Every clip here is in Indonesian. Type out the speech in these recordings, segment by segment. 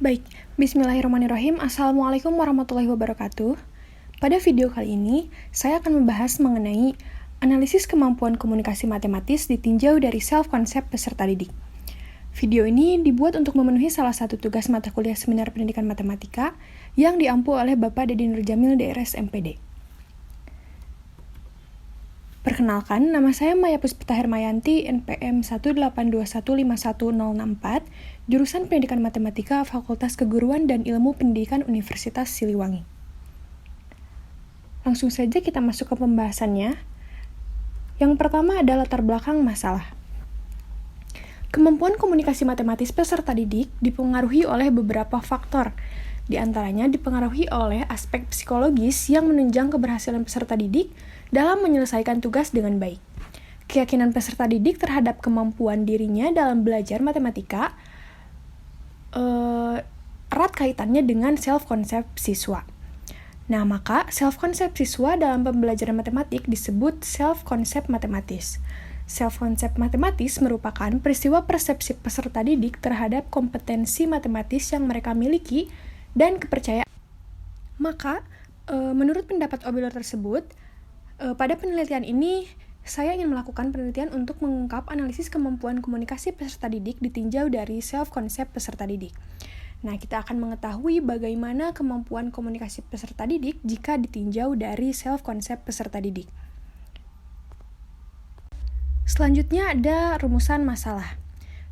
Baik, bismillahirrahmanirrahim. Assalamualaikum warahmatullahi wabarakatuh. Pada video kali ini, saya akan membahas mengenai analisis kemampuan komunikasi matematis ditinjau dari self-konsep peserta didik. Video ini dibuat untuk memenuhi salah satu tugas mata kuliah Seminar Pendidikan Matematika yang diampu oleh Bapak Dedi Nurjamil DRS MPD. Perkenalkan, nama saya Maya Puspita Hermayanti, NPM 182151064, jurusan Pendidikan Matematika, Fakultas Keguruan dan Ilmu Pendidikan Universitas Siliwangi. Langsung saja kita masuk ke pembahasannya. Yang pertama adalah latar belakang masalah. Kemampuan komunikasi matematis peserta didik dipengaruhi oleh beberapa faktor. Di antaranya dipengaruhi oleh aspek psikologis yang menunjang keberhasilan peserta didik dalam menyelesaikan tugas dengan baik. Keyakinan peserta didik terhadap kemampuan dirinya dalam belajar matematika erat kaitannya dengan self-konsep siswa. Nah, maka self-konsep siswa dalam pembelajaran matematik disebut self-konsep matematis. Self-konsep matematis merupakan peristiwa persepsi peserta didik terhadap kompetensi matematis yang mereka miliki dan kepercayaan. Maka, menurut pendapat Obilor tersebut, pada penelitian ini, saya ingin melakukan penelitian untuk mengungkap analisis kemampuan komunikasi peserta didik ditinjau dari self-konsep peserta didik. Nah, kita akan mengetahui bagaimana kemampuan komunikasi peserta didik jika ditinjau dari self-konsep peserta didik. Selanjutnya ada rumusan masalah.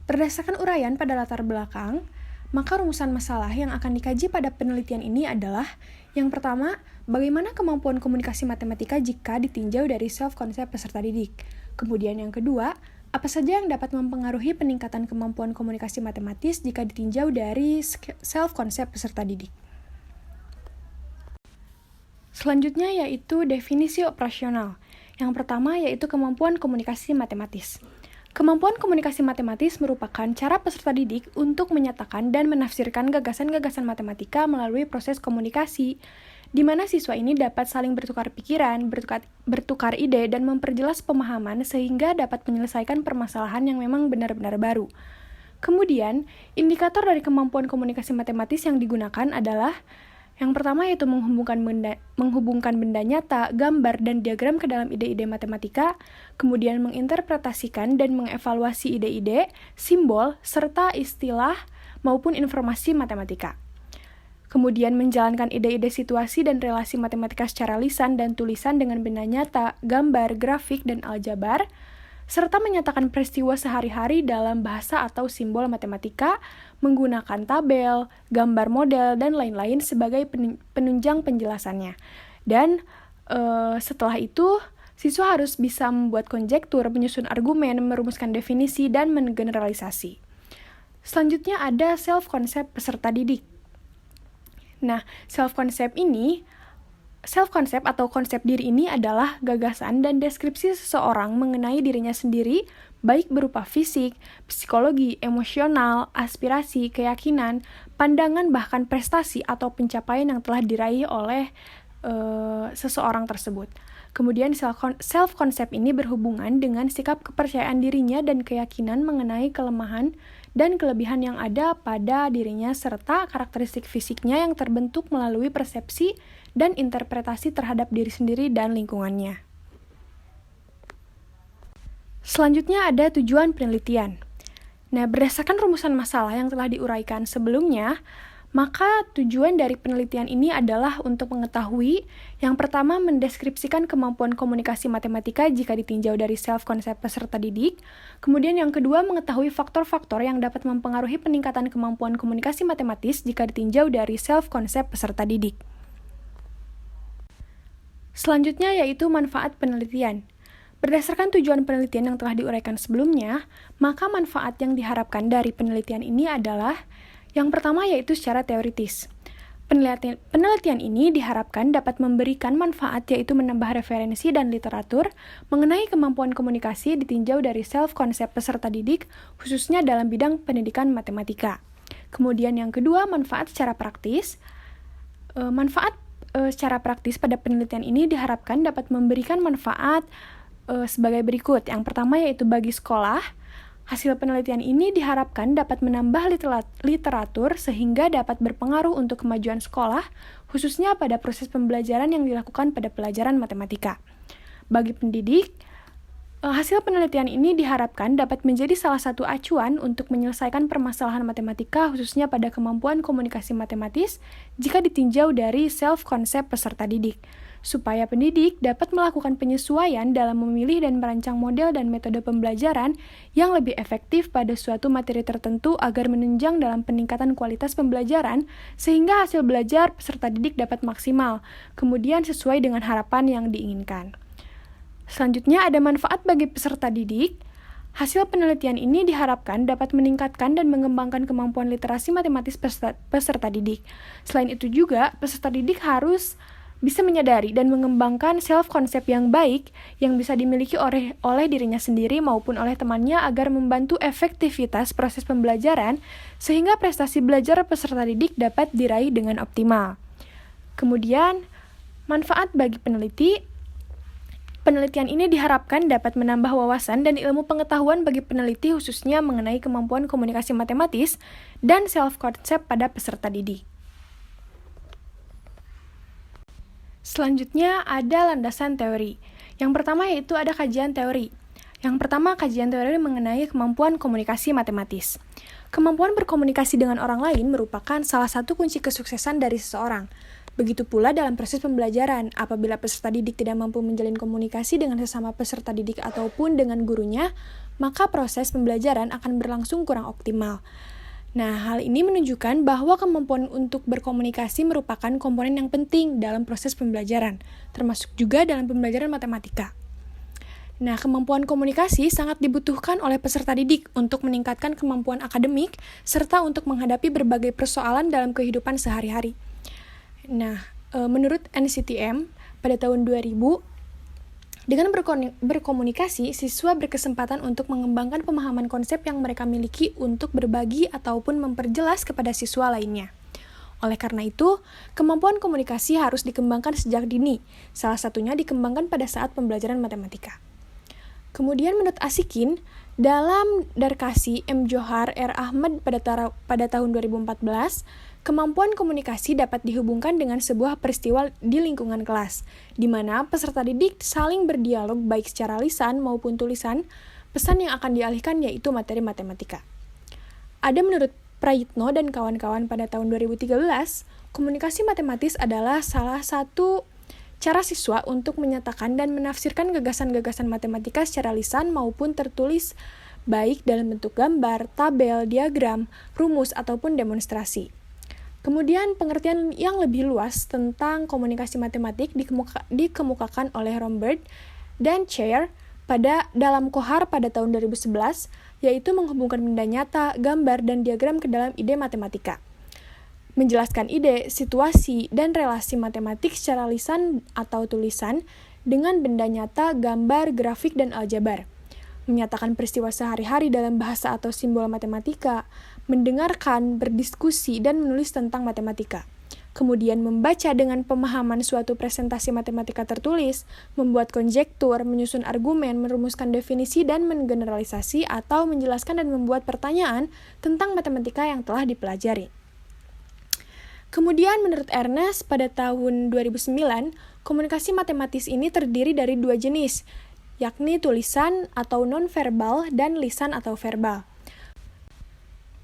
Berdasarkan uraian pada latar belakang, maka rumusan masalah yang akan dikaji pada penelitian ini adalah yang pertama, bagaimana kemampuan komunikasi matematika jika ditinjau dari self-konsep peserta didik. Kemudian yang kedua, apa saja yang dapat mempengaruhi peningkatan kemampuan komunikasi matematis jika ditinjau dari self-konsep peserta didik. Selanjutnya yaitu definisi operasional. Yang pertama yaitu kemampuan komunikasi matematis. Kemampuan komunikasi matematis merupakan cara peserta didik untuk menyatakan dan menafsirkan gagasan-gagasan matematika melalui proses komunikasi, di mana siswa ini dapat saling bertukar pikiran, bertukar ide, dan memperjelas pemahaman sehingga dapat menyelesaikan permasalahan yang memang benar-benar baru. Kemudian, indikator dari kemampuan komunikasi matematis yang digunakan adalah yang pertama yaitu menghubungkan benda nyata, gambar, dan diagram ke dalam ide-ide matematika, kemudian menginterpretasikan dan mengevaluasi ide-ide, simbol, serta istilah maupun informasi matematika. Kemudian menjalankan ide-ide situasi dan relasi matematika secara lisan dan tulisan dengan benda nyata, gambar, grafik, dan aljabar, serta menyatakan peristiwa sehari-hari dalam bahasa atau simbol matematika, menggunakan tabel, gambar model, dan lain-lain sebagai penunjang penjelasannya. Dan setelah itu, siswa harus bisa membuat konjektur, menyusun argumen, merumuskan definisi, dan menggeneralisasi. Selanjutnya ada self-konsep peserta didik. Nah, self-konsep atau konsep diri ini adalah gagasan dan deskripsi seseorang mengenai dirinya sendiri, baik berupa fisik, psikologi, emosional, aspirasi, keyakinan, pandangan, bahkan prestasi atau pencapaian yang telah diraih oleh seseorang tersebut. Kemudian self-konsep ini berhubungan dengan sikap kepercayaan dirinya dan keyakinan mengenai kelemahan dan kelebihan yang ada pada dirinya serta karakteristik fisiknya yang terbentuk melalui persepsi dan interpretasi terhadap diri sendiri dan lingkungannya. Selanjutnya ada tujuan penelitian. Nah, berdasarkan rumusan masalah yang telah diuraikan sebelumnya, maka tujuan dari penelitian ini adalah untuk mengetahui yang pertama mendeskripsikan kemampuan komunikasi matematika jika ditinjau dari self-konsep peserta didik, kemudian yang kedua mengetahui faktor-faktor yang dapat mempengaruhi peningkatan kemampuan komunikasi matematis jika ditinjau dari self-konsep peserta didik. Selanjutnya yaitu manfaat penelitian. Berdasarkan tujuan penelitian yang telah diuraikan sebelumnya, maka manfaat yang diharapkan dari penelitian ini adalah yang pertama yaitu secara teoritis. Penelitian ini diharapkan dapat memberikan manfaat yaitu menambah referensi dan literatur mengenai kemampuan komunikasi ditinjau dari self-konsep peserta didik, khususnya dalam bidang pendidikan matematika. Kemudian yang kedua, manfaat secara praktis. Secara praktis pada penelitian ini diharapkan dapat memberikan manfaat sebagai berikut. Yang pertama yaitu bagi sekolah, Hasil penelitian ini diharapkan dapat menambah literatur sehingga dapat berpengaruh untuk kemajuan sekolah, khususnya pada proses pembelajaran yang dilakukan pada pelajaran matematika. Bagi pendidik, hasil penelitian ini diharapkan dapat menjadi salah satu acuan untuk menyelesaikan permasalahan matematika khususnya pada kemampuan komunikasi matematis jika ditinjau dari self-konsep peserta didik, supaya pendidik dapat melakukan penyesuaian dalam memilih dan merancang model dan metode pembelajaran yang lebih efektif pada suatu materi tertentu agar menunjang dalam peningkatan kualitas pembelajaran sehingga hasil belajar peserta didik dapat maksimal, kemudian sesuai dengan harapan yang diinginkan. Selanjutnya ada manfaat bagi peserta didik. Hasil penelitian ini diharapkan dapat meningkatkan dan mengembangkan kemampuan literasi matematis peserta didik. Selain itu juga, peserta didik harus bisa menyadari dan mengembangkan self-konsep yang baik yang bisa dimiliki oleh dirinya sendiri maupun oleh temannya agar membantu efektivitas proses pembelajaran sehingga prestasi belajar peserta didik dapat diraih dengan optimal. Kemudian, manfaat bagi peneliti. Penelitian ini diharapkan dapat menambah wawasan dan ilmu pengetahuan bagi peneliti khususnya mengenai kemampuan komunikasi matematis dan self-konsep pada peserta didik. Selanjutnya ada landasan teori. Yang pertama yaitu ada kajian teori. Yang pertama, kajian teori mengenai kemampuan komunikasi matematis. Kemampuan berkomunikasi dengan orang lain merupakan salah satu kunci kesuksesan dari seseorang. Begitu pula dalam proses pembelajaran, apabila peserta didik tidak mampu menjalin komunikasi dengan sesama peserta didik ataupun dengan gurunya, maka proses pembelajaran akan berlangsung kurang optimal. Nah, hal ini menunjukkan bahwa kemampuan untuk berkomunikasi merupakan komponen yang penting dalam proses pembelajaran, termasuk juga dalam pembelajaran matematika. Nah, kemampuan komunikasi sangat dibutuhkan oleh peserta didik untuk meningkatkan kemampuan akademik serta untuk menghadapi berbagai persoalan dalam kehidupan sehari-hari. Nah, menurut NCTM, pada tahun 2000, dengan berkomunikasi, siswa berkesempatan untuk mengembangkan pemahaman konsep yang mereka miliki untuk berbagi ataupun memperjelas kepada siswa lainnya. Oleh karena itu, kemampuan komunikasi harus dikembangkan sejak dini, salah satunya dikembangkan pada saat pembelajaran matematika. Kemudian menurut Asikin, dalam Darkasi M. Johar R. Ahmad pada tahun 2014, kemampuan komunikasi dapat dihubungkan dengan sebuah peristiwa di lingkungan kelas, di mana peserta didik saling berdialog baik secara lisan maupun tulisan, pesan yang akan dialihkan yaitu materi matematika. Ada menurut Prayitno dan kawan-kawan pada tahun 2013, komunikasi matematis adalah salah satu cara siswa untuk menyatakan dan menafsirkan gagasan-gagasan matematika secara lisan maupun tertulis, baik dalam bentuk gambar, tabel, diagram, rumus, ataupun demonstrasi. Kemudian, pengertian yang lebih luas tentang komunikasi matematik dikemukakan oleh Rombert dan Chair dalam Kohar pada tahun 2011, yaitu menghubungkan benda nyata, gambar, dan diagram ke dalam ide matematika. Menjelaskan ide, situasi, dan relasi matematik secara lisan atau tulisan dengan benda nyata, gambar, grafik, dan aljabar. Menyatakan peristiwa sehari-hari dalam bahasa atau simbol matematika, mendengarkan, berdiskusi, dan menulis tentang matematika. Kemudian membaca dengan pemahaman suatu presentasi matematika tertulis, membuat konjektur, menyusun argumen, merumuskan definisi, dan menggeneralisasi atau menjelaskan dan membuat pertanyaan tentang matematika yang telah dipelajari. Kemudian menurut Ernest pada tahun 2009, komunikasi matematis ini terdiri dari dua jenis, yakni tulisan atau non-verbal dan lisan atau verbal.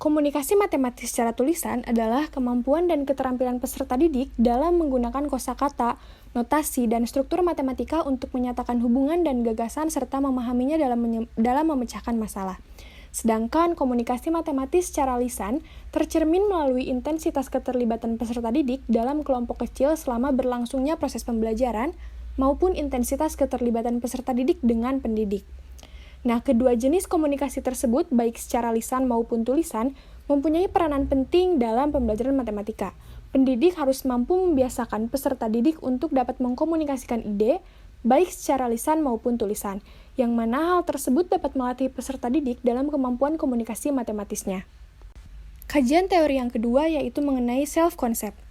Komunikasi matematis secara tulisan adalah kemampuan dan keterampilan peserta didik dalam menggunakan kosakata, notasi, dan struktur matematika untuk menyatakan hubungan dan gagasan serta memahaminya dalam memecahkan masalah. Sedangkan komunikasi matematis secara lisan tercermin melalui intensitas keterlibatan peserta didik dalam kelompok kecil selama berlangsungnya proses pembelajaran maupun intensitas keterlibatan peserta didik dengan pendidik. Nah, kedua jenis komunikasi tersebut, baik secara lisan maupun tulisan, mempunyai peranan penting dalam pembelajaran matematika. Pendidik harus mampu membiasakan peserta didik untuk dapat mengkomunikasikan ide, baik secara lisan maupun tulisan, yang mana hal tersebut dapat melatih peserta didik dalam kemampuan komunikasi matematisnya. Kajian teori yang kedua yaitu mengenai self-concept.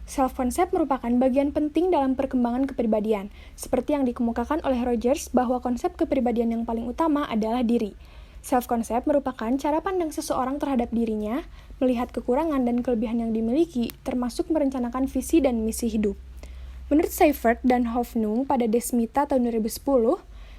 Self-concept merupakan bagian penting dalam perkembangan kepribadian, seperti yang dikemukakan oleh Rogers bahwa konsep kepribadian yang paling utama adalah diri. Self-concept merupakan cara pandang seseorang terhadap dirinya, melihat kekurangan dan kelebihan yang dimiliki, termasuk merencanakan visi dan misi hidup. Menurut Seifert dan Hoffnung pada Desmita tahun 2010,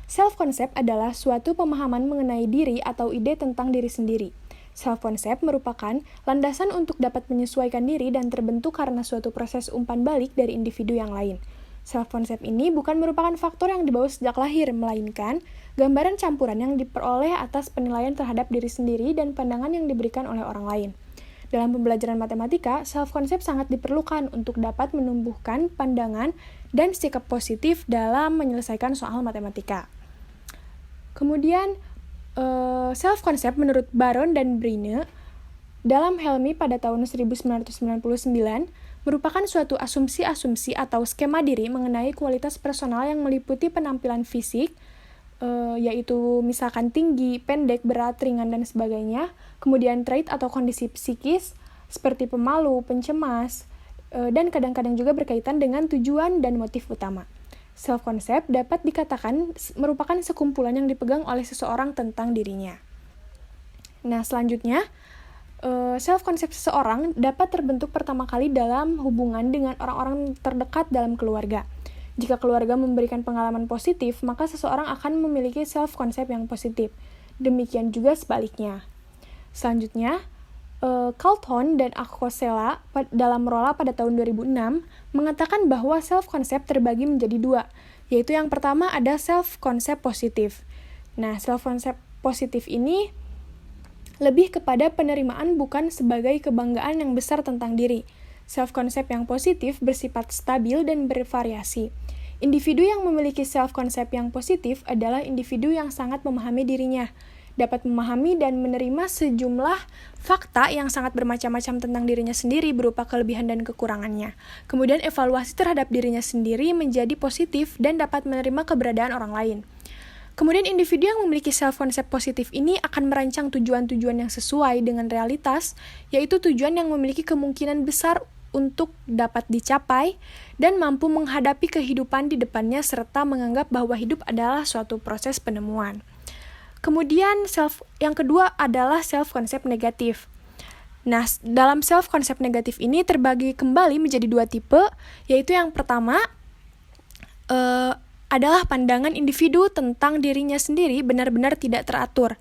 self-concept adalah suatu pemahaman mengenai diri atau ide tentang diri sendiri. Self-concept merupakan landasan untuk dapat menyesuaikan diri dan terbentuk karena suatu proses umpan balik dari individu yang lain. Self-concept ini bukan merupakan faktor yang dibawa sejak lahir, melainkan gambaran campuran yang diperoleh atas penilaian terhadap diri sendiri dan pandangan yang diberikan oleh orang lain. Dalam pembelajaran matematika, self-concept sangat diperlukan untuk dapat menumbuhkan pandangan dan sikap positif dalam menyelesaikan soal matematika. Kemudian, self-concept menurut Baron dan Brine dalam Helmy pada tahun 1999 merupakan suatu asumsi-asumsi atau skema diri mengenai kualitas personal yang meliputi penampilan fisik, yaitu misalkan tinggi, pendek, berat, ringan, dan sebagainya, kemudian trait atau kondisi psikis seperti pemalu, pencemas, dan kadang-kadang juga berkaitan dengan tujuan dan motif utama. Self-concept dapat dikatakan merupakan sekumpulan yang dipegang oleh seseorang tentang dirinya. Nah, selanjutnya, self-concept seseorang dapat terbentuk pertama kali dalam hubungan dengan orang-orang terdekat dalam keluarga. Jika keluarga memberikan pengalaman positif, maka seseorang akan memiliki self-concept yang positif. Demikian juga sebaliknya. Selanjutnya, Calhoun dan Akosela dalam Rolla pada tahun 2006 mengatakan bahwa self-concept terbagi menjadi dua, yaitu yang pertama ada self-concept positif. Nah, self-concept positif ini lebih kepada penerimaan bukan sebagai kebanggaan yang besar tentang diri. Self-concept yang positif bersifat stabil dan bervariasi. Individu yang memiliki self-concept yang positif adalah individu yang sangat memahami dirinya, dapat memahami dan menerima sejumlah fakta yang sangat bermacam-macam tentang dirinya sendiri berupa kelebihan dan kekurangannya. Kemudian evaluasi terhadap dirinya sendiri menjadi positif dan dapat menerima keberadaan orang lain. Kemudian individu yang memiliki self-concept positif ini akan merancang tujuan-tujuan yang sesuai dengan realitas, yaitu tujuan yang memiliki kemungkinan besar untuk dapat dicapai dan mampu menghadapi kehidupan di depannya serta menganggap bahwa hidup adalah suatu proses penemuan. Kemudian yang kedua adalah self-concept negatif. Nah, dalam self-concept negatif ini terbagi kembali menjadi dua tipe, yaitu yang pertama adalah pandangan individu tentang dirinya sendiri benar-benar tidak teratur,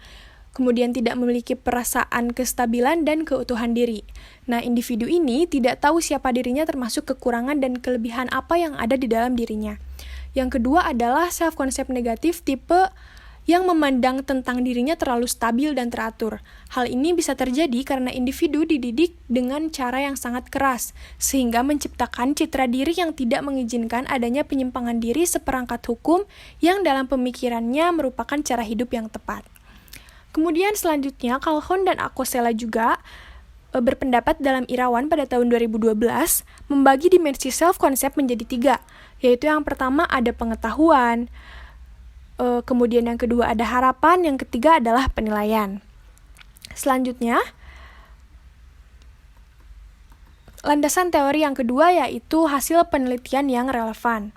kemudian tidak memiliki perasaan kestabilan dan keutuhan diri. Nah, individu ini tidak tahu siapa dirinya termasuk kekurangan dan kelebihan apa yang ada di dalam dirinya. Yang kedua adalah self-concept negatif tipe yang memandang tentang dirinya terlalu stabil dan teratur. Hal ini bisa terjadi karena individu dididik dengan cara yang sangat keras, sehingga menciptakan citra diri yang tidak mengizinkan adanya penyimpangan diri seperangkat hukum yang dalam pemikirannya merupakan cara hidup yang tepat. Kemudian selanjutnya, Calhoun dan Akosela juga berpendapat dalam Irawan pada tahun 2012 membagi dimensi self-concept menjadi 3, yaitu yang pertama ada pengetahuan, kemudian yang kedua ada harapan, yang ketiga adalah penilaian. Selanjutnya, landasan teori yang kedua yaitu hasil penelitian yang relevan.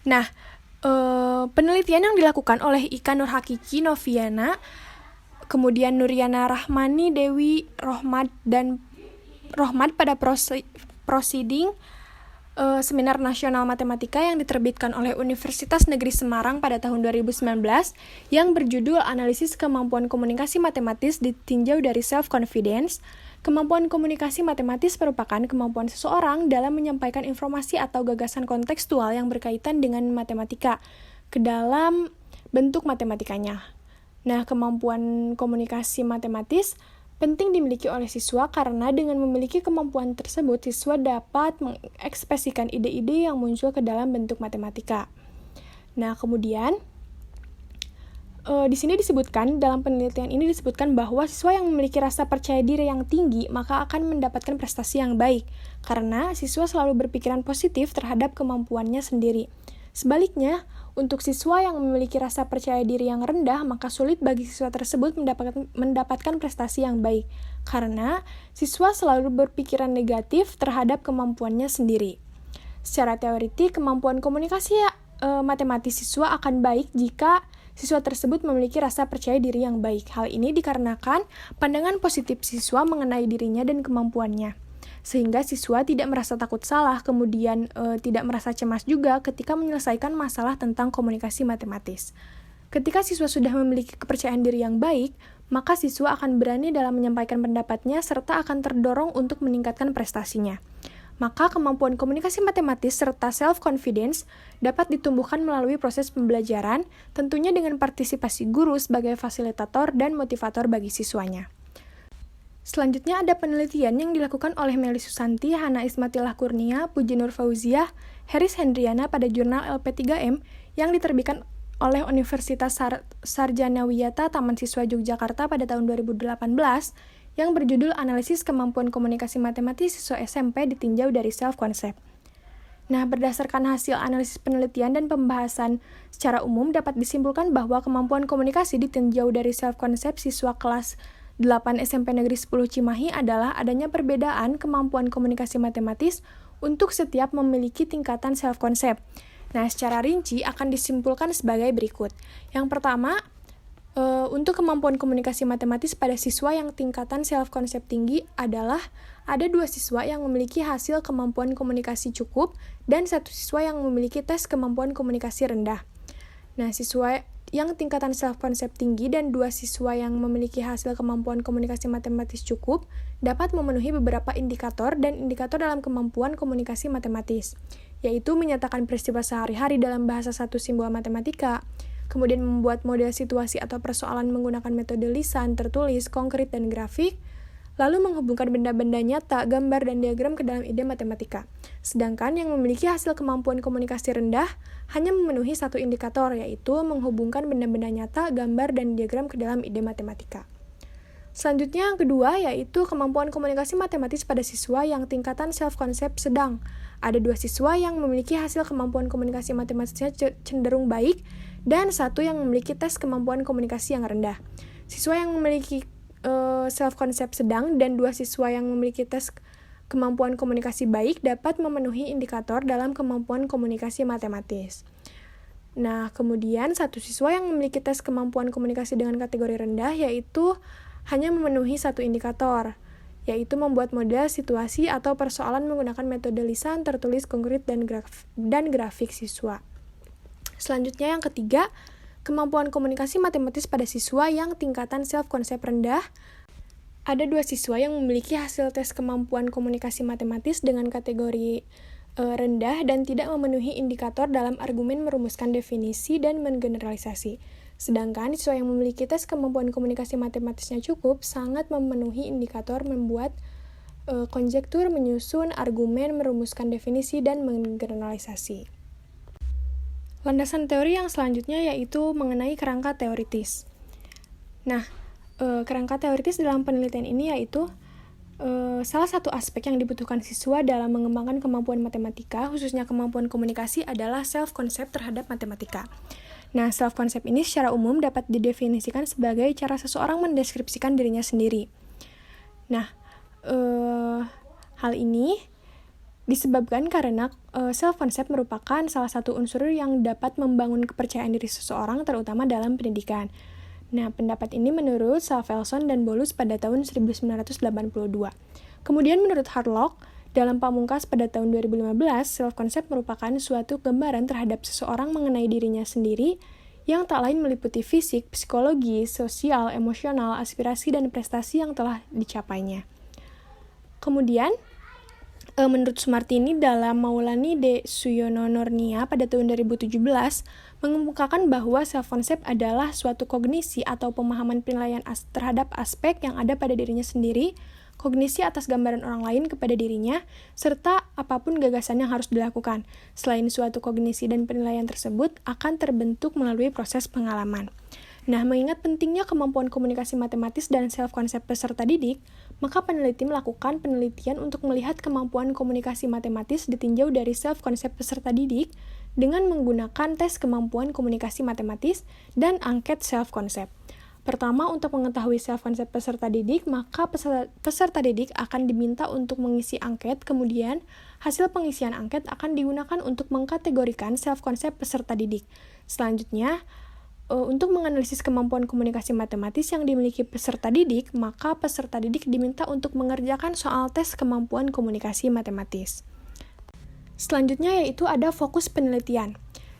Nah, penelitian yang dilakukan oleh Ika Nurhakiki Noviana, kemudian Nuriana Rahmani, Dewi Rohmat pada proceeding Seminar Nasional Matematika yang diterbitkan oleh Universitas Negeri Semarang pada tahun 2019 yang berjudul Analisis Kemampuan Komunikasi Matematis ditinjau dari Self-Confidence. Kemampuan komunikasi matematis merupakan kemampuan seseorang dalam menyampaikan informasi atau gagasan kontekstual yang berkaitan dengan matematika ke dalam bentuk matematikanya. Nah, kemampuan komunikasi matematis penting dimiliki oleh siswa karena dengan memiliki kemampuan tersebut, siswa dapat mengekspresikan ide-ide yang muncul ke dalam bentuk matematika. Nah, kemudian di sini disebutkan, dalam penelitian ini disebutkan bahwa siswa yang memiliki rasa percaya diri yang tinggi maka akan mendapatkan prestasi yang baik karena siswa selalu berpikiran positif terhadap kemampuannya sendiri. Sebaliknya, untuk siswa yang memiliki rasa percaya diri yang rendah maka sulit bagi siswa tersebut mendapatkan prestasi yang baik karena siswa selalu berpikiran negatif terhadap kemampuannya sendiri. Secara teoritik, kemampuan komunikasi matematis siswa akan baik jika siswa tersebut memiliki rasa percaya diri yang baik. Hal ini dikarenakan pandangan positif siswa mengenai dirinya dan kemampuannya. Sehingga siswa tidak merasa takut salah, kemudian tidak merasa cemas juga ketika menyelesaikan masalah tentang komunikasi matematis. Ketika siswa sudah memiliki kepercayaan diri yang baik, maka siswa akan berani dalam menyampaikan pendapatnya serta akan terdorong untuk meningkatkan prestasinya. Maka kemampuan komunikasi matematis serta self-confidence dapat ditumbuhkan melalui proses pembelajaran, tentunya dengan partisipasi guru sebagai fasilitator dan motivator bagi siswanya. Selanjutnya ada penelitian yang dilakukan oleh Meli Susanti, Hana Ismatillah Kurnia, Puji Nur Fauziah, Heris Hendriana pada jurnal LP3M yang diterbitkan oleh Universitas Sarjana Wiyata Taman Siswa Yogyakarta pada tahun 2018 yang berjudul Analisis Kemampuan Komunikasi Matematis Siswa SMP Ditinjau dari Self-Concept. Nah, berdasarkan hasil analisis penelitian dan pembahasan secara umum dapat disimpulkan bahwa kemampuan komunikasi ditinjau dari self-concept siswa kelas 8 SMP Negeri 10 Cimahi adalah adanya perbedaan kemampuan komunikasi matematis untuk setiap memiliki tingkatan self-concept. Nah, secara rinci akan disimpulkan sebagai berikut. Yang pertama, untuk kemampuan komunikasi matematis pada siswa yang tingkatan self-concept tinggi adalah ada 2 siswa yang memiliki hasil kemampuan komunikasi cukup dan 1 siswa yang memiliki tes kemampuan komunikasi rendah. Nah, siswa yang tingkatan self-concept tinggi dan 2 siswa yang memiliki hasil kemampuan komunikasi matematis cukup dapat memenuhi beberapa indikator dan indikator dalam kemampuan komunikasi matematis, yaitu menyatakan peristiwa sehari-hari dalam bahasa satu simbol matematika, kemudian membuat model situasi atau persoalan menggunakan metode lisan, tertulis, konkret, dan grafik, lalu menghubungkan benda-benda nyata, gambar, dan diagram ke dalam ide matematika. Sedangkan yang memiliki hasil kemampuan komunikasi rendah hanya memenuhi 1 indikator, yaitu menghubungkan benda-benda nyata, gambar, dan diagram ke dalam ide matematika. Selanjutnya yang kedua yaitu kemampuan komunikasi matematis pada siswa yang tingkatan self-concept sedang. Ada 2 siswa yang memiliki hasil kemampuan komunikasi matematisnya cenderung baik dan 1 yang memiliki tes kemampuan komunikasi yang rendah. Siswa yang memiliki self-concept sedang dan 2 siswa yang memiliki tes kemampuan komunikasi baik dapat memenuhi indikator dalam kemampuan komunikasi matematis. Nah, kemudian 1 siswa yang memiliki tes kemampuan komunikasi dengan kategori rendah yaitu hanya memenuhi 1 indikator, yaitu membuat model situasi atau persoalan menggunakan metode lisan, tertulis, konkret, dan grafik siswa. Selanjutnya yang ketiga, kemampuan komunikasi matematis pada siswa yang tingkatan self-concept rendah. Ada 2 siswa yang memiliki hasil tes kemampuan komunikasi matematis dengan kategori rendah dan tidak memenuhi indikator dalam argumen merumuskan definisi dan menggeneralisasi. Sedangkan siswa yang memiliki tes kemampuan komunikasi matematisnya cukup sangat memenuhi indikator membuat konjektur, menyusun argumen, merumuskan definisi, dan menggeneralisasi. Landasan teori yang selanjutnya yaitu mengenai kerangka teoritis. Nah, kerangka teoritis dalam penelitian ini yaitu salah satu aspek yang dibutuhkan siswa dalam mengembangkan kemampuan matematika, khususnya kemampuan komunikasi, adalah self-concept terhadap matematika. Nah, self-concept ini secara umum dapat didefinisikan sebagai cara seseorang mendeskripsikan dirinya sendiri. Nah, hal ini disebabkan karena self-concept merupakan salah satu unsur yang dapat membangun kepercayaan diri seseorang, terutama dalam pendidikan. Nah, pendapat ini menurut Safelson dan Bolus pada tahun 1982. Kemudian menurut Harlock, dalam Pamungkas pada tahun 2015, self-concept merupakan suatu gambaran terhadap seseorang mengenai dirinya sendiri yang tak lain meliputi fisik, psikologi, sosial, emosional, aspirasi, dan prestasi yang telah dicapainya. Kemudian, menurut Sumartini dalam Maulani de Suyono Nornia pada tahun 2017, mengemukakan bahwa self-concept adalah suatu kognisi atau pemahaman penilaian terhadap aspek yang ada pada dirinya sendiri, kognisi atas gambaran orang lain kepada dirinya, serta apapun gagasan yang harus dilakukan. Selain suatu kognisi dan penilaian tersebut akan terbentuk melalui proses pengalaman. Nah, mengingat pentingnya kemampuan komunikasi matematis dan self-concept peserta didik, maka peneliti melakukan penelitian untuk melihat kemampuan komunikasi matematis ditinjau dari self-concept peserta didik dengan menggunakan tes kemampuan komunikasi matematis dan angket self-concept. Pertama, untuk mengetahui self-concept peserta didik, maka peserta didik akan diminta untuk mengisi angket, kemudian hasil pengisian angket akan digunakan untuk mengkategorikan self-concept peserta didik. Selanjutnya, untuk menganalisis kemampuan komunikasi matematis yang dimiliki peserta didik, maka peserta didik diminta untuk mengerjakan soal tes kemampuan komunikasi matematis. Selanjutnya yaitu ada fokus penelitian.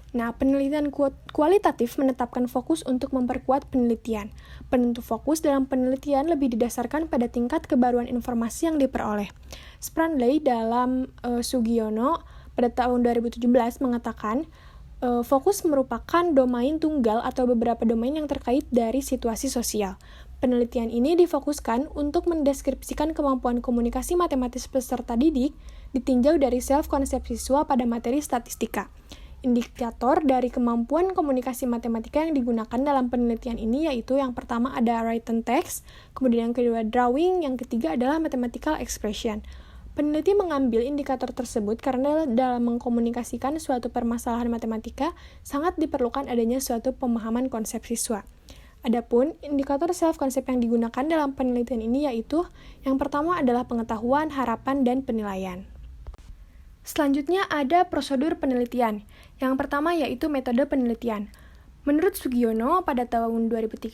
Nah, penelitian kualitatif menetapkan fokus untuk memperkuat penelitian. Penentu fokus dalam penelitian lebih didasarkan pada tingkat kebaruan informasi yang diperoleh. Spranley dalam Sugiono pada tahun 2017 mengatakan, fokus merupakan domain tunggal atau beberapa domain yang terkait dari situasi sosial. Penelitian ini difokuskan untuk mendeskripsikan kemampuan komunikasi matematis peserta didik ditinjau dari self-konsep siswa pada materi statistika. Indikator dari kemampuan komunikasi matematika yang digunakan dalam penelitian ini yaitu yang pertama ada written text, kemudian yang kedua drawing, yang ketiga adalah mathematical expression. Peneliti mengambil indikator tersebut karena dalam mengkomunikasikan suatu permasalahan matematika sangat diperlukan adanya suatu pemahaman konsep siswa. Adapun indikator self-konsep yang digunakan dalam penelitian ini yaitu yang pertama adalah pengetahuan, harapan, dan penilaian. Selanjutnya ada prosedur penelitian. Yang pertama yaitu metode penelitian. Menurut Sugiono pada tahun 2013,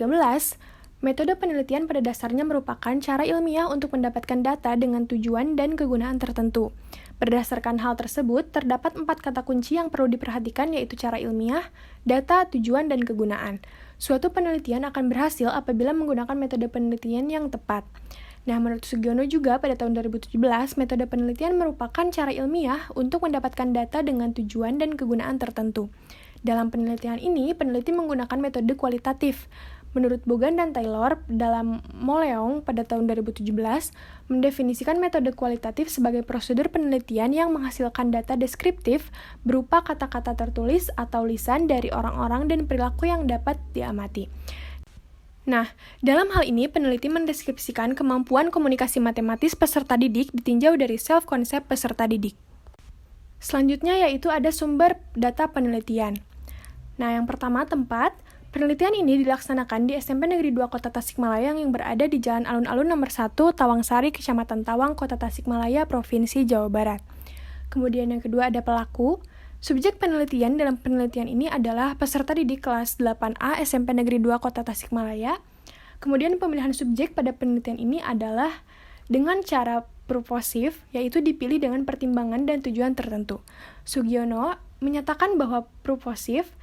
metode penelitian pada dasarnya merupakan cara ilmiah untuk mendapatkan data dengan tujuan dan kegunaan tertentu. Berdasarkan hal tersebut, terdapat 4 kata kunci yang perlu diperhatikan yaitu cara ilmiah, data, tujuan, dan kegunaan. Suatu penelitian akan berhasil apabila menggunakan metode penelitian yang tepat. Nah, menurut Sugiono juga pada tahun 2017, metode penelitian merupakan cara ilmiah untuk mendapatkan data dengan tujuan dan kegunaan tertentu. Dalam penelitian ini, peneliti menggunakan metode kualitatif. Menurut Bogan dan Taylor dalam Moleong pada tahun 2017, mendefinisikan metode kualitatif sebagai prosedur penelitian yang menghasilkan data deskriptif berupa kata-kata tertulis atau lisan dari orang-orang dan perilaku yang dapat diamati. Nah, dalam hal ini peneliti mendeskripsikan kemampuan komunikasi matematis peserta didik ditinjau dari self-konsep peserta didik. Selanjutnya yaitu ada sumber data penelitian. Nah, yang pertama tempat. Penelitian ini dilaksanakan di SMP Negeri 2 Kota Tasikmalaya yang berada di Jalan Alun-Alun nomor 1, Tawangsari, Kecamatan Tawang, Kota Tasikmalaya, Provinsi Jawa Barat. Kemudian yang kedua ada pelaku. Subjek penelitian dalam penelitian ini adalah peserta didik kelas 8A SMP Negeri 2 Kota Tasikmalaya. Kemudian pemilihan subjek pada penelitian ini adalah dengan cara purposif, yaitu dipilih dengan pertimbangan dan tujuan tertentu. Sugiono menyatakan bahwa purposif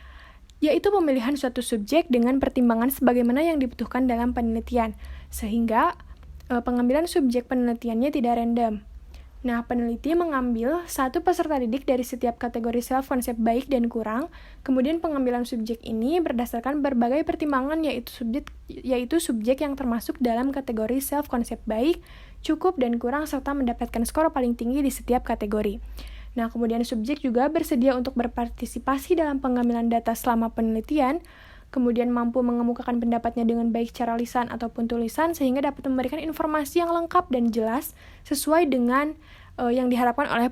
yaitu pemilihan suatu subjek dengan pertimbangan sebagaimana yang dibutuhkan dalam penelitian, sehingga pengambilan subjek penelitiannya tidak random. Nah, peneliti mengambil satu peserta didik dari setiap kategori self-konsep baik dan kurang, kemudian pengambilan subjek ini berdasarkan berbagai pertimbangan yaitu subjek yang termasuk dalam kategori self-konsep baik, cukup, dan kurang, serta mendapatkan skor paling tinggi di setiap kategori. Nah, kemudian subjek juga bersedia untuk berpartisipasi dalam pengambilan data selama penelitian, kemudian mampu mengemukakan pendapatnya dengan baik secara lisan ataupun tulisan, sehingga dapat memberikan informasi yang lengkap dan jelas sesuai dengan yang diharapkan oleh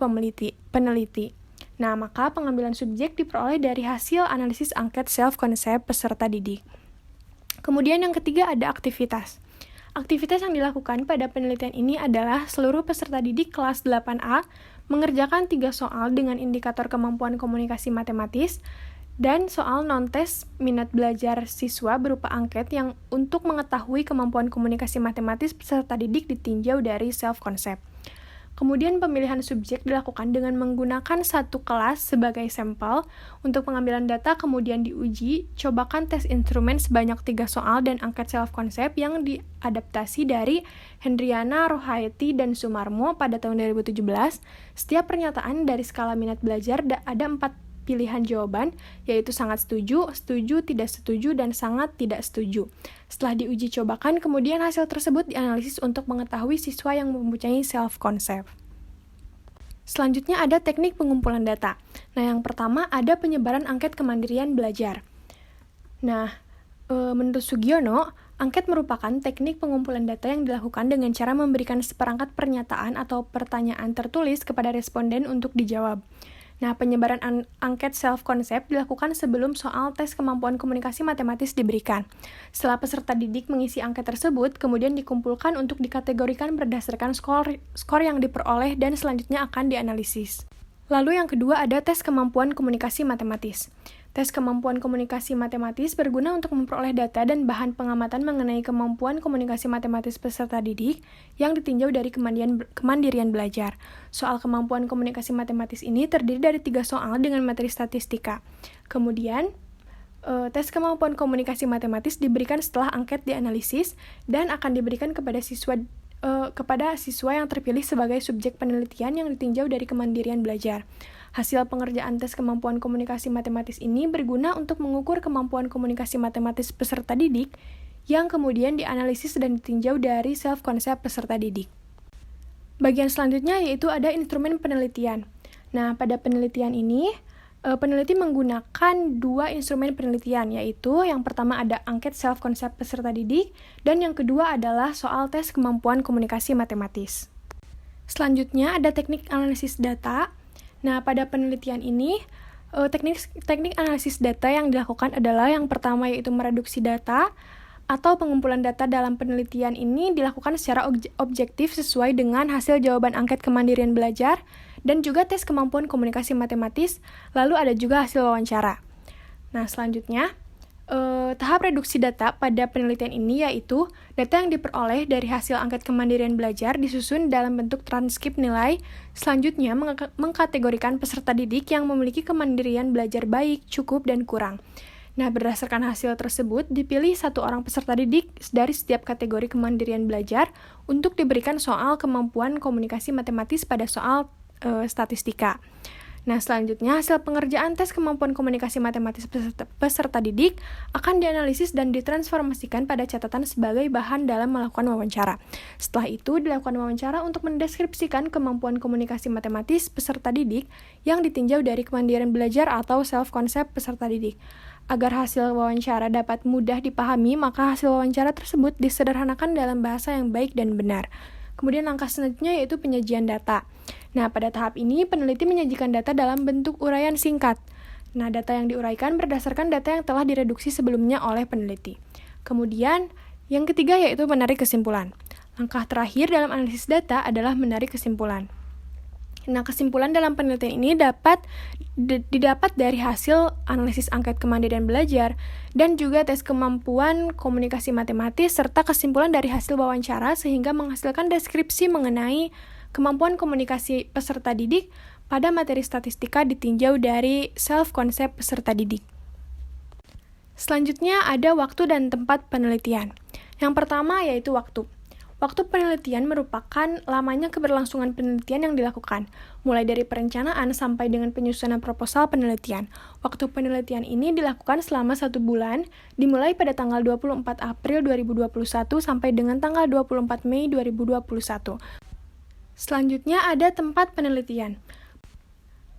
peneliti. Nah, maka pengambilan subjek diperoleh dari hasil analisis angket self-konsep peserta didik. Kemudian yang ketiga ada aktivitas. Aktivitas yang dilakukan pada penelitian ini adalah seluruh peserta didik kelas 8A mengerjakan 3 soal dengan indikator kemampuan komunikasi matematis dan soal non-tes minat belajar siswa berupa angket yang untuk mengetahui kemampuan komunikasi matematis peserta didik ditinjau dari self-konsep. Kemudian pemilihan subjek dilakukan dengan menggunakan satu kelas sebagai sampel untuk pengambilan data, kemudian diuji, cobakan tes instrumen sebanyak 3 soal dan angket self-konsep yang diadaptasi dari Hendriana, Rohaiti, dan Sumarmo pada tahun 2017. Setiap pernyataan dari skala minat belajar ada 4 pilihan jawaban, yaitu sangat setuju, setuju, tidak setuju, dan sangat tidak setuju. Setelah diuji cobakan, kemudian hasil tersebut dianalisis untuk mengetahui siswa yang mempunyai self-konsep. Selanjutnya ada teknik pengumpulan data. Nah, yang pertama ada penyebaran angket kemandirian belajar. Nah, menurut Sugiono, angket merupakan teknik pengumpulan data yang dilakukan dengan cara memberikan seperangkat pernyataan atau pertanyaan tertulis kepada responden untuk dijawab. Nah, penyebaran angket self-konsep dilakukan sebelum soal tes kemampuan komunikasi matematis diberikan. Setelah peserta didik mengisi angket tersebut, kemudian dikumpulkan untuk dikategorikan berdasarkan skor yang diperoleh dan selanjutnya akan dianalisis. Lalu yang kedua ada tes kemampuan komunikasi matematis. Tes kemampuan komunikasi matematis berguna untuk memperoleh data dan bahan pengamatan mengenai kemampuan komunikasi matematis peserta didik yang ditinjau dari kemandirian belajar. Soal kemampuan komunikasi matematis ini terdiri dari 3 soal dengan materi statistika. Kemudian, tes kemampuan komunikasi matematis diberikan setelah angket dianalisis dan akan diberikan kepada siswa yang terpilih sebagai subjek penelitian yang ditinjau dari kemandirian belajar. Hasil pengerjaan tes kemampuan komunikasi matematis ini berguna untuk mengukur kemampuan komunikasi matematis peserta didik yang kemudian dianalisis dan ditinjau dari self-concept peserta didik. Bagian selanjutnya yaitu ada instrumen penelitian. Nah, pada penelitian ini, peneliti menggunakan 2 instrumen penelitian, yaitu yang pertama ada angket self-concept peserta didik, dan yang kedua adalah soal tes kemampuan komunikasi matematis. Selanjutnya ada teknik analisis data. Nah, pada penelitian ini, teknik analisis data yang dilakukan adalah yang pertama yaitu mereduksi data, atau pengumpulan data dalam penelitian ini dilakukan secara objektif sesuai dengan hasil jawaban angket kemandirian belajar, dan juga tes kemampuan komunikasi matematis, lalu ada juga hasil wawancara. Nah, selanjutnya, tahap reduksi data pada penelitian ini yaitu data yang diperoleh dari hasil angket kemandirian belajar disusun dalam bentuk transkrip nilai, selanjutnya mengkategorikan peserta didik yang memiliki kemandirian belajar baik, cukup, dan kurang. Nah, berdasarkan hasil tersebut, dipilih 1 orang peserta didik dari setiap kategori kemandirian belajar untuk diberikan soal kemampuan komunikasi matematis pada soal statistika. Nah, selanjutnya hasil pengerjaan tes kemampuan komunikasi matematis peserta didik akan dianalisis dan ditransformasikan pada catatan sebagai bahan dalam melakukan wawancara. Setelah itu, dilakukan wawancara untuk mendeskripsikan kemampuan komunikasi matematis peserta didik yang ditinjau dari kemandirian belajar atau self-concept peserta didik. Agar hasil wawancara dapat mudah dipahami, maka hasil wawancara tersebut disederhanakan dalam bahasa yang baik dan benar. Kemudian langkah selanjutnya yaitu penyajian data. Nah, pada tahap ini peneliti menyajikan data dalam bentuk uraian singkat. Nah, data yang diuraikan berdasarkan data yang telah direduksi sebelumnya oleh peneliti. Kemudian, yang ketiga yaitu menarik kesimpulan. Langkah terakhir dalam analisis data adalah menarik kesimpulan. Nah, kesimpulan dalam penelitian ini didapat dari hasil analisis angket kemandirian belajar dan juga tes kemampuan komunikasi matematis serta kesimpulan dari hasil wawancara sehingga menghasilkan deskripsi mengenai kemampuan komunikasi peserta didik pada materi statistika ditinjau dari self-concept peserta didik. Selanjutnya ada waktu dan tempat penelitian. Yang pertama yaitu waktu. Waktu penelitian merupakan lamanya keberlangsungan penelitian yang dilakukan, mulai dari perencanaan sampai dengan penyusunan proposal penelitian. Waktu penelitian ini dilakukan selama 1 bulan, dimulai pada tanggal 24 April 2021 sampai dengan tanggal 24 Mei 2021. Selanjutnya ada tempat penelitian.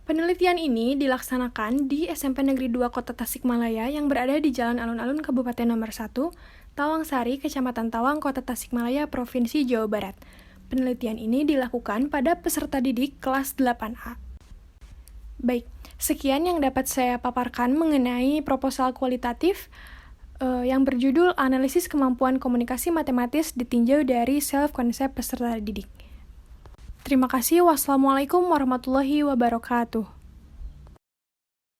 Penelitian ini dilaksanakan di SMP Negeri 2 Kota Tasikmalaya yang berada di Jalan Alun-Alun Kabupaten Nomor 1, Tawangsari, Kecamatan Tawang, Kota Tasikmalaya, Provinsi Jawa Barat. Penelitian ini dilakukan pada peserta didik kelas 8A. Baik, sekian yang dapat saya paparkan mengenai proposal kualitatif yang berjudul Analisis Kemampuan Komunikasi Matematis ditinjau dari Self-Concept Peserta Didik. Terima kasih. Wassalamualaikum warahmatullahi wabarakatuh.